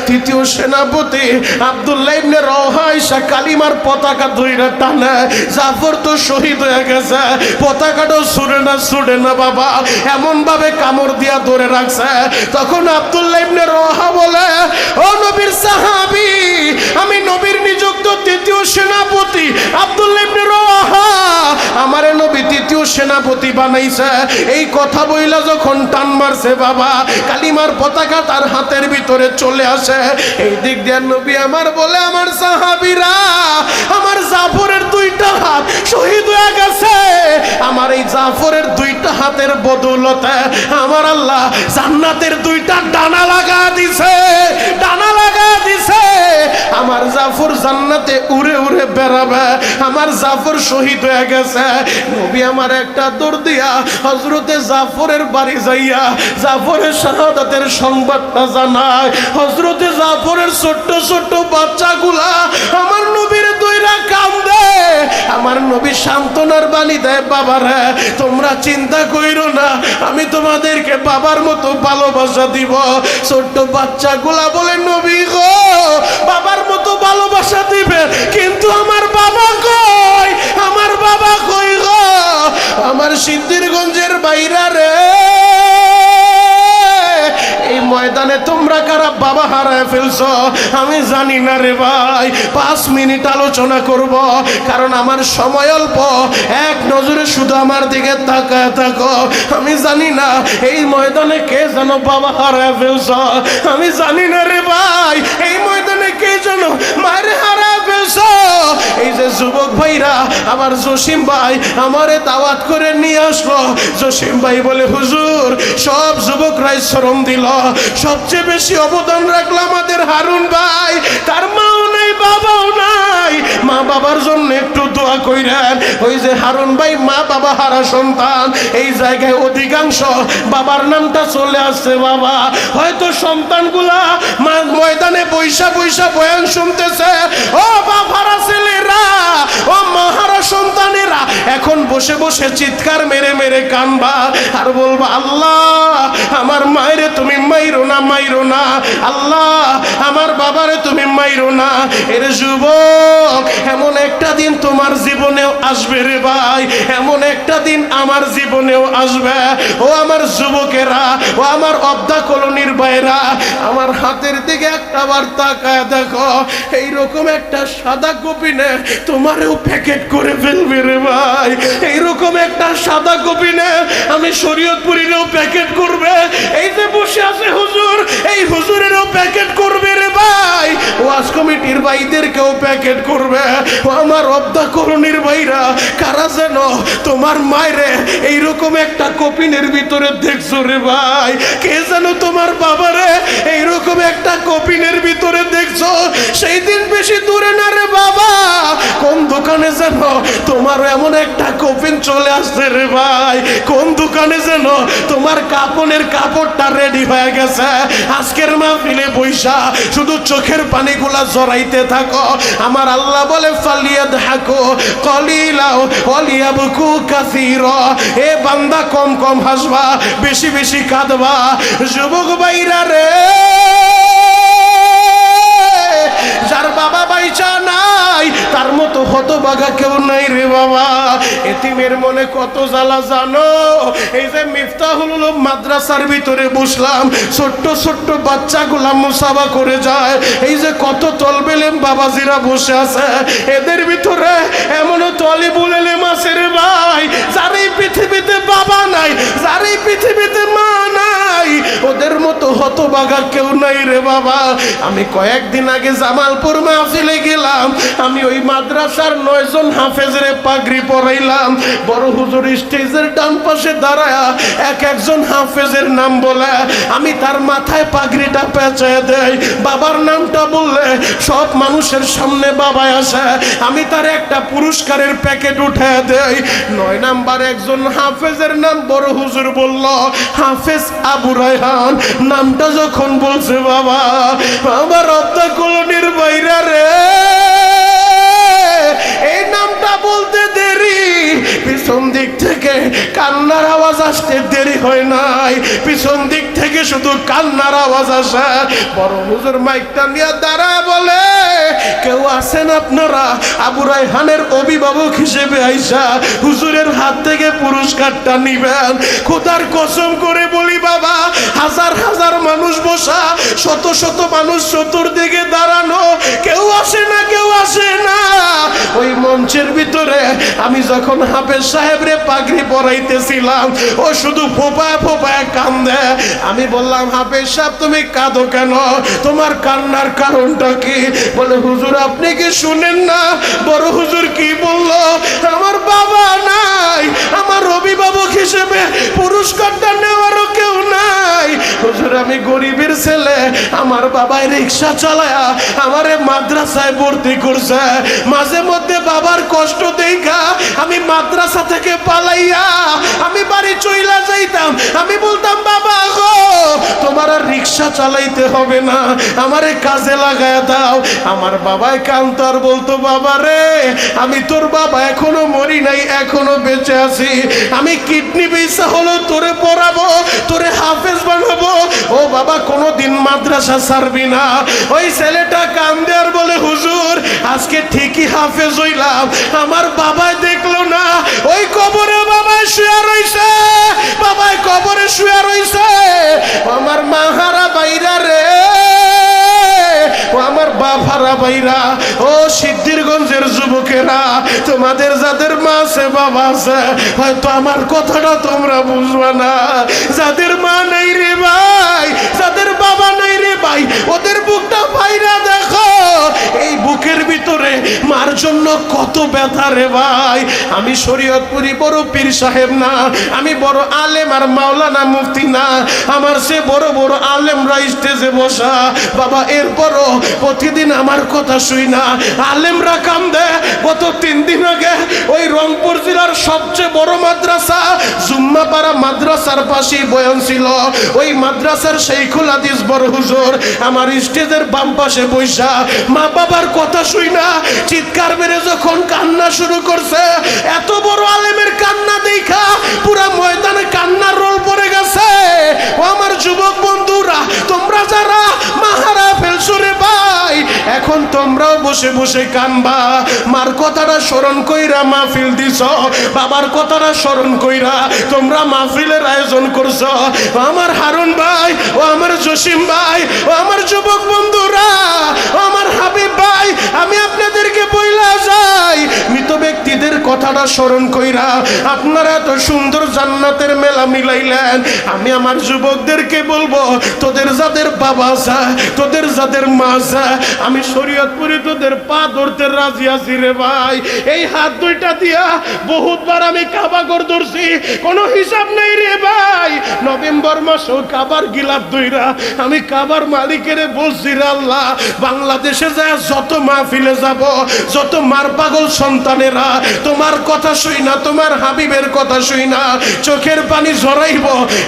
[SPEAKER 1] তৃতীয় সেনাপতি আব্দুল্লাহ ইবনে রওয়াহা এসে কালিমার পতাকা ধইরা টানে, জাফর তো শহীদ হয়ে গেছে, পতাকাটাও ছুড়ে না বাবা, এমন ভাবে কামড় দিয়া ধরে রাখছে। তখন আব্দুল্লাহ ইবনে রওয়াহা বলে, ও নবীর সাহাবী, আমি নবীর নিযুক্ত তৃতীয় সেনাপতি আব্দুল্লাহ ইবনে রওয়াহা, আমারে নবী তৃতীয় সেনাপতি বানাইছে। এই কথা বইলা যখন টান মারছে বাবা, কালিমার পতাকা তার হাতের ভিতরে চলে আসে। এই দিক দিয়ে নবী আমার বলে, আমার সাহাবীরা, আমার জাফরের দুইটা হাত শহীদ হয়ে গেছে, আমার এই জাফরের দুইটা হাতের বদৌলতে আমার আল্লাহ জান্নাতের দুইটা ডানা লাগা দিছে, ডানা লাগা দিছে। আমার জাফর জান্নাতে উড়ে উড়ে বেড়াবে, আমার জাফর শহীদ হয়ে গেছে। নবী আমার একটা দৌড় দিয়া হযরতে জাফরের বাড়ি যাইয়া জাফরের শাহাদাতের সংবাদটা জানায়। হযরতে জাফরের ছোট্ট ছোট্ট বাচ্চাগুলা আমার নবীর দইরা কান্দে, আমার নবী সান্ত্বনার বাণী দেয়, বাবারা তোমরা চিন্তা কইরো না, আমি তোমাদেরকে বাবার মতো ভালোবাসা দিব। ছোট্ট বাচ্চাগুলা বলে, নবী গো, বাবার মতো ভালোবাসা দিবে, কিন্তু আমার বাবা কই, আমার বাবা কই গো, আমার সিদ্ধিরগঞ্জের বাইরা রে। এই ময়দানে তোমরা কারা বাবা হারায় ফেলছো আমি জানি না রে ভাই। 5 মিনিট আলোচনা করব, কারণ আমার সময় অল্প, এক নজরে শুধু আমার দিকে তাকায় থাকো। আমি জানি না এই ময়দানে কে যেন বাবা হারায় ফেলছো, আমি জানি না রে ভাই এই ময়দানে কে যেন মায়ের হারায় ফেলছো। গেছো। এই যে যুবক ভাইরা, আমার জসিম ভাই আমারে দাওয়াত করে নিয়ে আসলো। জসিম ভাই বলে, হুজুর সব যুবকরাই শ্রম দিল, সবচেয়ে বেশি অবদান রাখলো আমাদের হারুন ভাই। তার মাও নাই, বাবাও নাই, মা বাবার জন্য একটু দোয়া কইরেন। ওই যে হারুন ভাই মা বাবা হারা সন্তান, এই জায়গায় অধিকাংশ বাবার নামটা চলে আসছে। বাবা হয়তো সন্তানগুলা ময়দানে বৈশা বৈশা বয়ান শুনতেছে, ও বাবারা ছেলেরা, ও মাহারা সন্তানেরা এখন বসে বসে চিৎকার মেরে মেরে কানবা আর বলবা, আল্লাহ আমার মায়েরে তুমি মাইরো না, মাইরো না, আল্লাহ আমার বাবারে তুমি মাইরো না। এর যুবক, এমন একটা দিন তোমার জীবনেও আসবে রে ভাই, এমন একটা দিন আমার জীবনেও আসবে। ও আমার যুবকেরা, ও আমার অবদা কলোনির ভাইরা, আমার হাতের দিকে একটা বার তাকায় দেখো, এইরকম একটা সাদা কপিনে তোমারও প্যাকেট করে ফেলবে রে ভাই। এইরকম একটা সাদা কপিনে আমি শরীয়তপুরীরও প্যাকেট করবে। এই যে বসে আছে হুজুর, এই হুজুরেরও প্যাকেট করবে রে ভাই। ওয়াজ কমিটির ভাইদেরকেও প্যাকেট করবে। ও আমার অবদা কলোনির ভাইরা, কারা যেন তোমার মায়েরে এইরকম একটা কপিনের ভিতরে দেখছো রে ভাই? কে যেন তোমার বাবারে এইরকম একটা কপিনের ভিতরে দেখছো? সেই দিন বেশি দূরে না রে বাবা, কোন দোকানে যেন তোমার এমন একটা কপিন চলে আসছে রে ভাই, কোন দোকানে যেন তোমার কাপনের কাপড়টা রেডি হয়ে গেছে। আজকের মাহফিলে বৈশা শুধু চোখের পানিগুলা জড়াইতে থাকো। আমার আল্লাহ বলে, ফালিয়াদহাকু কলিলা ওয়ালিয়াবকু কাসীরা। এ বান্দা কম কম হাসবা, বেশি বেশি কাঁদবা। যুবক ভাইরা রে, যার বাবা বাইচা নাই তার মতো হতভাগা কেউ নাই রে বাবা। এতিমের মনে কত জ্বালা জানো? এই যে মিফতাহুল উলুম মাদ্রাসার ভিতরে বসলাম, ছোট্ট ছোট্ট বাচ্চাগুলা মুসাফা করে যায়। এই যে কত তলবেলেম বাবাজিরা বসে আছে, এদের ভিতরে এমনও তলিবুল ইলম আছে রে ভাই, যার এই পৃথিবীতে বাবা নাই, যার এই পৃথিবীতে মা নাই, ওদের মতো হতভাগা কেউ নাই রে বাবা। আমি কয়েকদিন আগে জামালপুর মাহফিলে গেলাম, আমি ওই মাদ্রাসার 9 জন হাফেজরে পাগড়ি পরাইলাম। বড় হুজুর স্টেজের ডান পাশে দাঁড়ায় এক একজন হাফেজের নাম বলে, আমি তার মাথায় পাগড়িটা পেঁচায় দেই। বাবার নামটা বললে সব মানুষের সামনে বাবা আসে, আমি তার একটা পুরস্কারের প্যাকেট উঠায় দেই। 9 নাম্বার একজন হাফেজের নাম বড় হুজুর বলল, হাফেজ আবু রায়হান। নামটা যখন বলছে বাবা, আমার অবদা কলোনির বাইরা রে, এই নামটা বলতে দেরি, পিছন দিক থেকে কান্নার আওয়াজ আসতে দেরি হয় নাই, পিছন দিক থেকে শুধু কান্নার আওয়াজ আসে। বড় হুজুর মাইকটা নিয়ে দাঁড়া বলে, কেউ আছেন আপনারা আবু রায়হানের অভিভাবক হিসেবে আইসা হুজুরের হাত থেকে পুরস্কারটা নিবেন? খোদার কসম করে বলি বাবা, হাজার হাজার মানুষ বসা, শত শত মানুষ চতুর্দিকে দাঁড়ানো, কেউ আসে না, কেউ আসে না। ওই মঞ্চের ভিতরে আমি যখন হাফেজ সাহেবরে পাগড়ি পরাইতেছিলাম, ও শুধু ফোপায় ফোপায় কান্দে। আমি বললাম, হাফেজ সাহেব তুমি কাঁদো কেন? তোমার কান্নার কারণটা কি? বলে, হুজুর আপনি কি শুনেন না বড় হুজুর কি বললো? আমার বাবা নাই, আমার অভিভাবক হিসেবে পুরস্কারটা নেওয়ারও কেউ নাই। হুজুর আমি গরিবের ছেলে, আমার বাবাই রিক্সা চালায়া আমারে মাদ্রাসায় ভর্তি করছে। মাঝে মধ্যে বাবার কষ্ট দেখা আমি মাদ্রাসা থেকে পালাইয়া আমি বাড়ি চইলা যাইতাম। আমি বলতাম, বাবা গো তোমার আর রিক্সা চালাইতে হবে না, আমারে কাজে লাগায় দাও। আমার বাবাই কান্ত আর বলতো, বাবা রে আমি তোর বাবা, এখনো মরি নাই, এখনো বেঁচে আছি, আমি কিডনি বেচা হলো তোরে পড়াবো, তোরে হাফেজ বানাবো। ও বাবা কোনোদিন মাদ্রাসা ছাড়বি না। ওই ছেলেটা কান্দে আর বলে, হুজুর আজকে ঠিকই হাফেজ হইলাম, আমার বাবাই দেখলো না, ওই কবরে বাবাই শুয়ে রইছে, বাবাই কবরে শুয়ে রইছে। আমার মাহারা বাইরা রে, ও আমার বাবারা বাইরা, ও সিদ্ধিরগঞ্জের যুবকেরা, তোমাদের যাদের মা আছে বাবা আছে, হয়তো আমার কথাটা তোমরা বুঝবা না। যাদের মা নাই রে ভাই, যাদের বাবা নাই রে ভাই, ওদের বুকটা ভাইরা দেখো, এই বুকের ভিতরে কত ব্যথা রে ভাই। আমি শরীয়তপুরি বড় পীর সাহেব না, আমি বড় আলেম আর মাওলানা মুফতি না, আমার সে বড় বড় আলেমরা স্টেজে বসা বাবা। এরপরও প্রতিদিন আমার কথা শুই না আলেমরা কান্দে। গত 3 দিন আগে ওই রংপুর জেলার সবচেয়ে বড় মাদ্রাসা জুম্মাপাড়া মাদ্রাসার পাশেই বয়ান ছিল। ওই মাদ্রাসার শাইখুল হাদিস বড় হুজুর আমার স্টেজের বাম পাশে বইসা মা বাবার কথা শুই না চিৎকার মেরে যখন কান্না শুরু করছে, এত বড় আলেমের কান্না দেখা পুরা ময়দানে কান্নার রোল পড়ে গেছে। ও আমার যুবক বন্ধুরা, তোমরা যারা মাহারা ফেলছো রে ভাই, এখন তোমরাও বসে বসে কানবা। মার কথাটা স্মরণ কইরা মাহফিল দিছ, বাবার কথাটা স্মরণ কইরা তোমরা মাহফিলের আয়োজন করছো। আমার হারুন ভাই, ও আমার জসিম ভাই, ও আমার যুবক বন্ধুরা, ও আমার হাবিব ভাই, আমি আপনাদেরকে বইলা যাই মৃত ব্যক্তিদের কথাটা স্মরণ কইরা আপনারা এত সুন্দর জান্নাতের মেলা মিলাইলেন। আমি আমার যুবকদেরকে বলবো, তোদের যাদের বাবা আছে, তোদের যাদের মা আছে, আমি শরীয়তপুরে তোদের পা ধরতে রাজি আছি রে ভাই। এই হাত দুইটা দিয়া বহুতবার আমি কাবাগর ধরছি, কোনো হিসাব নেই রে ভাই। নভেম্বর মাসেও কাবার গিলাপ দইরা আমি কাবার মালিকের বলছি, আল্লাহ বাংলাদেশে যায় যত মাহফিলে যাব, যত মার পাগল সন্তানেরা তোমার কথা শুই না, তোমার হাবিবের কথা শুই না, চোখের পানি ঝরাইব,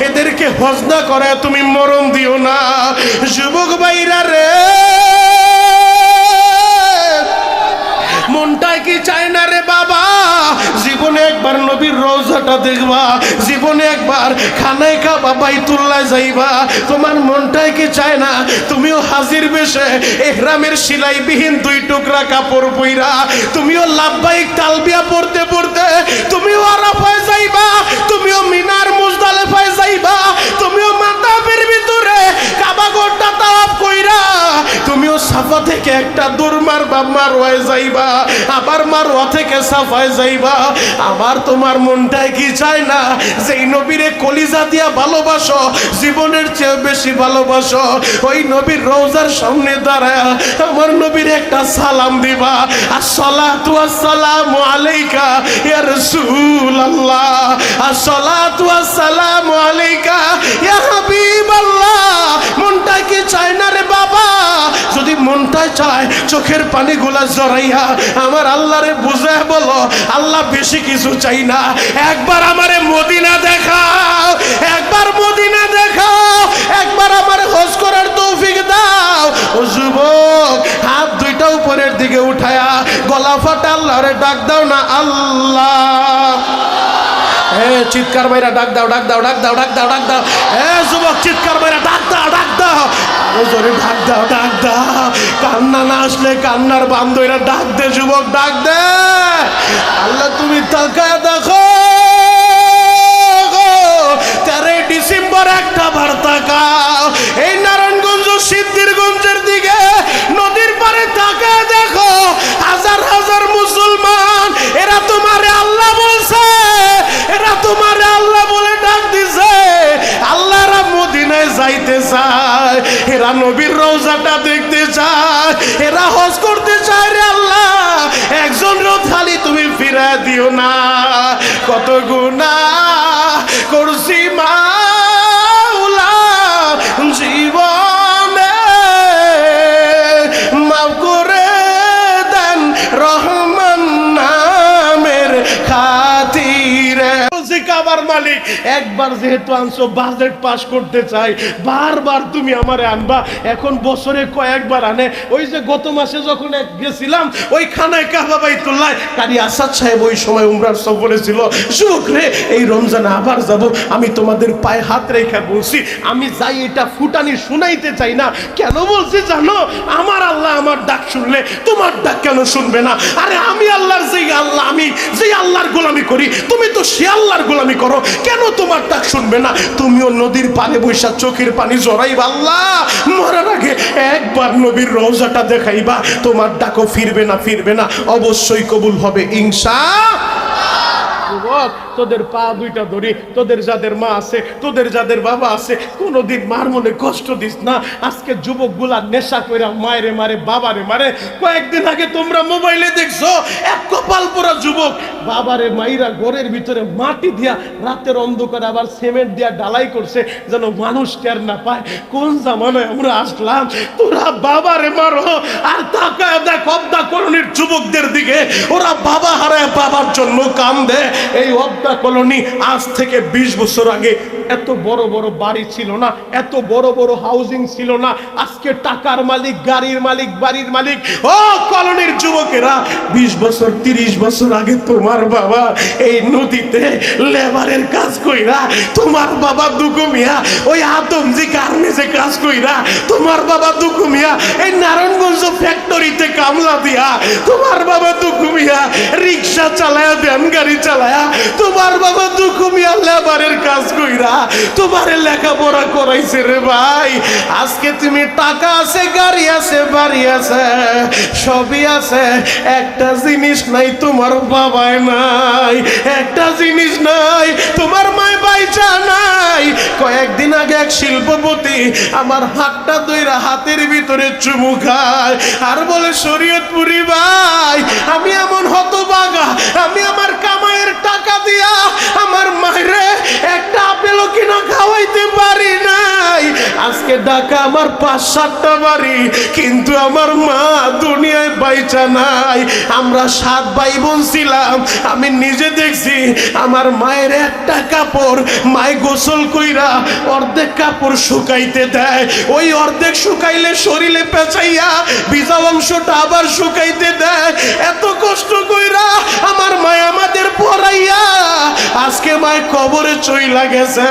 [SPEAKER 1] এদেরকে হজনা করে তুমি মরণ দিও না। যুবক ভাইরা রে, মনটাই কি চায় না রে বাবা জীবনে একবার নবীর রওজাটা দেখবা, জীবনে একবার খানায় খাবা, বাইতুল্লাহ যাইবা? তোমার মনটাই কি চায় না তুমিও হাজির বেশে ইহরামের সিলাইবিহীন 2 টুকরা কাপড় পইরা তুমিও লাব্বাইক তালবিয়া পড়তে পড়তে তুমিও আরাফায় যাইবা, তুমিও মিনার মুজদালিফায় যাইবা, তুমিও মাতাফের ভিতরে কাবা ঘরটা তাওয়াফ কইরা তুমিও সাফা থেকে একটা দৌড় মারবা, মারওয়ায় যাইবা, আবার মারওয়া থেকে সাফায় যাইবা। আবার তোমার মনটাই কি চায় না যেই নবীরে কলিজা দিয়া ভালোবাসো, জীবনের চেয়ে বেশি ভালোবাসো, ওই নবীর রওজার সামনে দাঁড়ায় আমার নবীর একটা সালাম দিবা, আসসালাতু ওয়াসসালামু আলাইকা ইয়া রাসূলুল্লাহ, আসসালাতু ওয়াসসালামু আলাইকা ইয়া হাবিবাল্লাহ। মনটা কি চায় না রে বাবা? যদি মনটা চায় চোখের পানিগুলা জড়াইয়া আমার আল্লাহরে বুঝায় বলো, আল্লাহ বেশি কিছু চাই না, একবার আমারে মদিনা দেখাও, একবার মদিনা দেখাও, একবার আমার হজ করার তৌফিক দাও। ও যুবক, হাত দুইটা উপরের দিকে উঠায়া গলা ফাটা আল্লাহরে ডাক দাও না, আল্লাহ। চিৎকার বাইরা ডাক দাও, ডাক দাও, ডাক দাও, ডাক দাও, ডাক দাও। যুবক চিৎকার বাইরা ডাক দাও, ডাক দাও, আরো জোরে ডাক দাও, ডাক দাও। কান্না না আসলে কান্নার বান্ধবীরা ডাক দে, যুবক ডাক দে। আল্লাহ তুমি তাকায় দেখো, 13 ডিসেম্বর একটা বার তাকাও এই নারায়ণগঞ্জ সিদ্ধিরগঞ্জের দিকে নদীর পারে তাকায় দেখো, হাজার হাজার মুসলমান, এরা তোমারে আল্লাহ বলছে, এরা তোমারে আল্লাহ বলে ডাক দিছে। আল্লাহরা মদিনায় যাইতে চায়, এরা নবীর রওজাটা দেখতে চায়, এরা হজ করতে চায় রে আল্লাহ। একজন রোজ খালি তুমি ফিরায় দিও না, কত গুনাহ করছি মাওলা জীবনে, মাফ করে দেন রহমান নামের খাতিরে। কাবার মালিক একবার যেহেতু আনছো, বাজেট পাস করতে চাই, বারবার তুমি আমারে আনবা। এখন বছরে কয়েকবার আনে। ওই যে গত মাসে যখন গেছিলাম ওই খানায় কাবা বাইতুল্লাহ, কারি আসাদ সাহেব ওই সময় উমরার সফরে ছিল। যুবক রে, এই রমজানে আবার যাব, আমি তোমাদের পায়ে হাত রেখে বলছি, আমি যাই এটা ফুটানি শুনাইতে চাই না। কেন বলছি জানো? আমার আল্লাহ আমার ডাক শুনলে তোমার ডাক কেন শুনবে না? আরে আমি আল্লাহর যেই আল্লাহ, আমি যেই আল্লাহর গোলামি করি, তুমি তো সে আল্লাহর গোলামি করো, কেন তোমার ডাক শুনবে না? তুমিও নদীর পানে বৈশা চোখের পানি জড়াইবা, আল্লাহ মরার আগে একবার নবীর রওজাটা দেখাইবা, তোমার ডাকও ফিরবে না, ফিরবে না, অবশ্যই কবুল হবে ইনশাআল্লাহ। তোদের পা দুইটা ধরি, তোদের যাদের মা আছে, তোদের যাদের বাবা আছে, কোনোদিন মার মনে কষ্ট দিস না। আজকে যুবকগুলা নেশা কইরা মায়েরে মারে, বাবারে মারে। কয়েকদিন আগে তোমরা মোবাইলে দেখছো এক কপাল পোড়া যুবক বাবারে মাইরা ঘরের ভিতরে মাটি দিয়া রাতের অন্ধকারে আবার সিমেন্ট দিয়া ঢালাই করছে যেন মানুষ টের না পায়। কোন জামানায় আমরা আসলাম? তোরা বাবারে মারো আর তাকায় দেখ অবদা কলোনির যুবকদের দিকে, ওরা বাবা হারায় বাবার জন্য কান্দে। এই অবদা কলোনি আজ থেকে 20 বছর আগে এত বড় বড় বাড়ি ছিল না, এত বড় বড় হাউজিং ছিল না। আজকে টাকার মালিক, গাড়ির মালিক, বাড়ির মালিক। ও কলোনির যুবকেরা, 20 বছর 30 বছর আগে তোমার বাবা এই নদীতে লেবারের কাজ কইরা, তোমার বাবা দুগু মিয়া ওই আদমজি গার্মেন্টসে কাজ কইরা, তোমার বাবা দুগু মিয়া এই নারায়ণগঞ্জ ফ্যাক্টরিতে কামলা দিয়া, তোমার বাবা দুগু মিয়া রিক্সা চালায়া, ভ্যান গাড়ি চালায়া, তোমার বাবা দুগু মিয়া লেবারের কাজ কইরা তোমারে লেখাপড়া করাইছে রে ভাই। আজকে তুমি টাকা আছে, গাড়ি আছে, বাড়ি আছে, সবই আছে, একটা জিনিস নাই তোমার বাবায় নাই, একটা জিনিস নাই তোমার মায় বাইচা নাই। কয়েকদিন আগে এক শিল্পপতি আমার হাতটা ধইরা হাতের ভিতরে চুমু খায় আর বলে, শরীয়তপুরি ভাই আমি এমন হতভাগা, আমি আমার কামাইয়ের টাকা দিয়া আমার মায়েরে একটা আপেলও কিনা খাওয়াইতে পারি নাই। আজকে ঢাকা আমার 5-7টা বাড়ি, কিন্তু আমার মা দুনিয়ায় বাইচা নাই। আমরা 7 ভাই বোন ছিলাম, আমি নিজে দেখছি আমার মায়ের একটা কাপড় মায় গোসল কইরা অর্ধেক কাপড় শুকাইতে দেয়, ওই অর্ধেক শুকাইলে শরীরে পেঁচাইয়া ভিজা অংশটা আবার শুকাইতে দেয়। এত কষ্ট কইরা আমার মায় আমাদের পড়াইয়া আজকে মায় কবরে চইলা গেছে।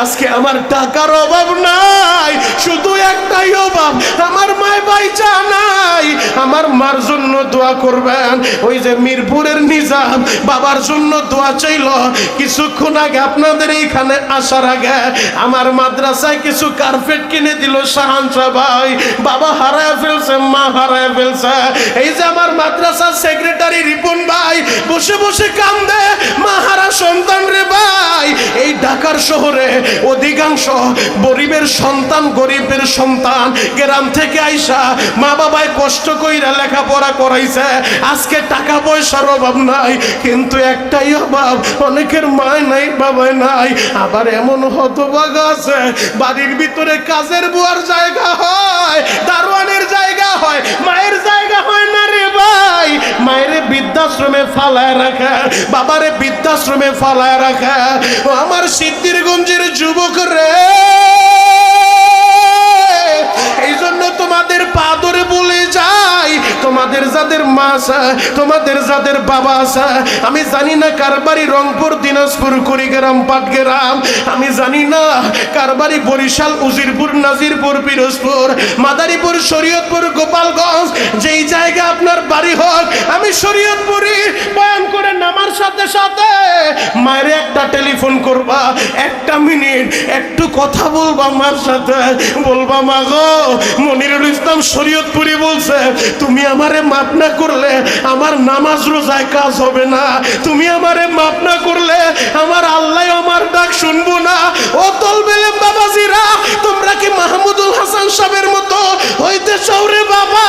[SPEAKER 1] আজকে আমার টাকার অভাব নাই, শুধু একটাই অভাব, আমার মায় বাইচা নাই। আমার মার জন্য দোয়া করবেন। ওই যে মিরপুরের নিজাম বাবার জন্য দোয়া চাইল কিছুক্ষণ আগে, আপনাদের এইখানে আসার আগে আমার মাদ্রাসায় কিছু কার্পেট কিনে দিল শাহানশা ভাই। বাবা হারায় ফেলছে, মা হারায় ফেলছে। এই যে আমার মাদ্রাসার সেক্রেটারি রিপন ভাই বসে বসে কান্দে, মা হারা সন্তান রে ভাই। এই ঢাকার শহরে অধিকাংশ গরিবের সন্তান, গরিবের সন্তান গ্রাম থেকে আইসা মা বাবায় কষ্ট কইরা লেখাপড়া করাইছে। আজকে টাকা পয়সার অভাব নাই, কিন্তু একটাই অভাব, অনেকের মায় নাই, বাবায় নাই। আবার এমন হতভাগা আছে বাড়ির ভিতরে কাজের বুয়ার জায়গা হয়, দারোয়ানের জায়গা হয়, মায়ের জায়গা হয় না রে ভাই। মায়েরে বৃদ্ধাশ্রমে ফালায় রাখে, বাবারে বৃদ্ধাশ্রমে ফালায় রাখে। আমার সিদ্ধিরগঞ্জের যুবক রে, এই জন্য তোমাদের পা ধরে বলে যাই, তোমাদের যাদের মা আছে, তোমাদের যাদের বাবা আছে, আমি জানি না কার বাড়ি রংপুর, দিনাজপুর, কুড়িগ্রাম, পাটগ্রাম, আমি জানি না কার বাড়ি বরিশাল, উজিরপুর, নাজিরপুর, পিরোজপুর, মাদারীপুর, শরীয়তপুর, গোপালগঞ্জ, যেই জায়গা আপনার বাড়ি হোক, আমি শরীয়তপুরি বয়ান করে নামার সাথে সাথে মায়ের একটা টেলিফোন করবা, 1 মিনিট একটু কথা বলবা মার সাথে, বলবা মা গো মনিরুল ইসলাম শরীয়তপুরি বলছে তুমি আমারে মাফ না করলে আমার নামাজ রোজায় কাজ হবে না, তুমি আমারে মাফ না করলে আমার আল্লাহ আমার ডাক শুনবো না। ও তলবেলে বাবাজিরা, তোমরা কি মাহমুদুল হাসান সাহেবের মতো হইতে চাও রে বাবা?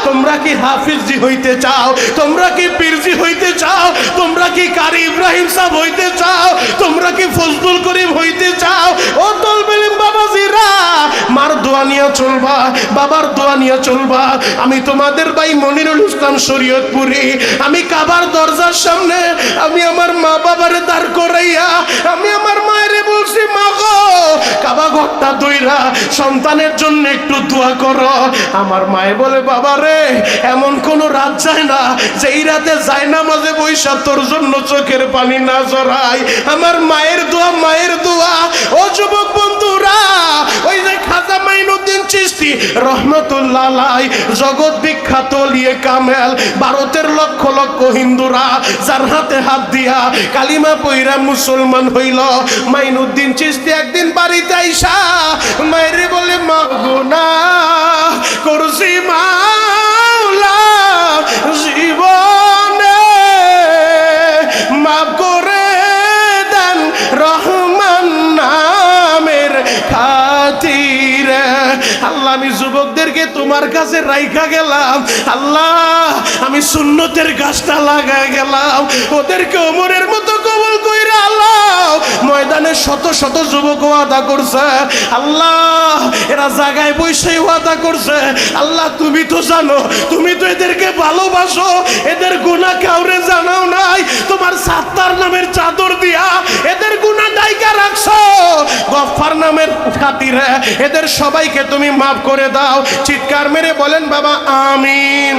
[SPEAKER 1] তোমরা কি হাফিজজি হইতে চাও? তোমরা কি পীরজি হইতে চাও? তোমরা কি কারি ইব্রাহিম সাহেব হইতে চাও? তোমরা কি ফজলুল করিম হইতে চাও? ও তলবেলে বাবাজিরা, মার দোয়া নিয়ে চলবা, বাবার দোয়া নিয়ে চলবা। আমি তোমাদের ভাই মনিরুল ইসলাম শরীয়তপুরি, আমি কাবার দরজার সামনে আমি আমার মা বাবারে দাঁড় করাইয়া আমি আমার মায়েরে বলছি, মা গো কাবা ঘরটা দইরা সন্তানের জন্য একটু দোয়া করো। আমার মায়ে বলে, বাবা রে এমন কোন রাত যায় না যেই রাতে যায় না মাঝে বৈশা তোর জন্য চোখের পানি না জড়াই। আমার মায়ের দোয়া, মায়ের দোয়া। ও যুবক বন্ধুরা, ওই যে খাজা মাইনুদ্দিন চিশতি রহমতুল্লাহ আলাইহি জগৎ বিখ্যাত লিয়ে কামেল, ভারতের লক্ষ লক্ষ হিন্দুরা যার হাতে হাত দিয়া কালিমা পইরা মুসলমান হইল, মাইনুদ্দিন চিশতি একদিন বাড়িতে আইসা মায়েরে বলে, মা গুনাহ করছি মাওলা জীবনে মাফ করে আল্লাহ আমি যুবকদেরকে তোমার কাছে রাইখা গেলাম, আল্লাহ আমি সুন্নতের গাছটা লাগায় গেলাম, ওদেরকে ওমরের মতো কবুল কইরা আল্লাহ। ময়দানে শত শত যুবক ওয়াদা করছে, আল্লাহ এরা জায়গায় বসেই ওয়াদা করছে, আল্লাহ তুমি তো জানো, তুমি তো এদেরকে ভালোবাসো, এদের গুনাহ কাউরে জানাও নাই, তোমার সাত্তার নামের চাদর দিয়া এদের গুনাহ ঢাইকা রাখছো, গফফার নামের খাতিরে এদের সবাইকে তুমি মাফ করে দাও। চিৎকার মেরে বলেন বাবা আমিন।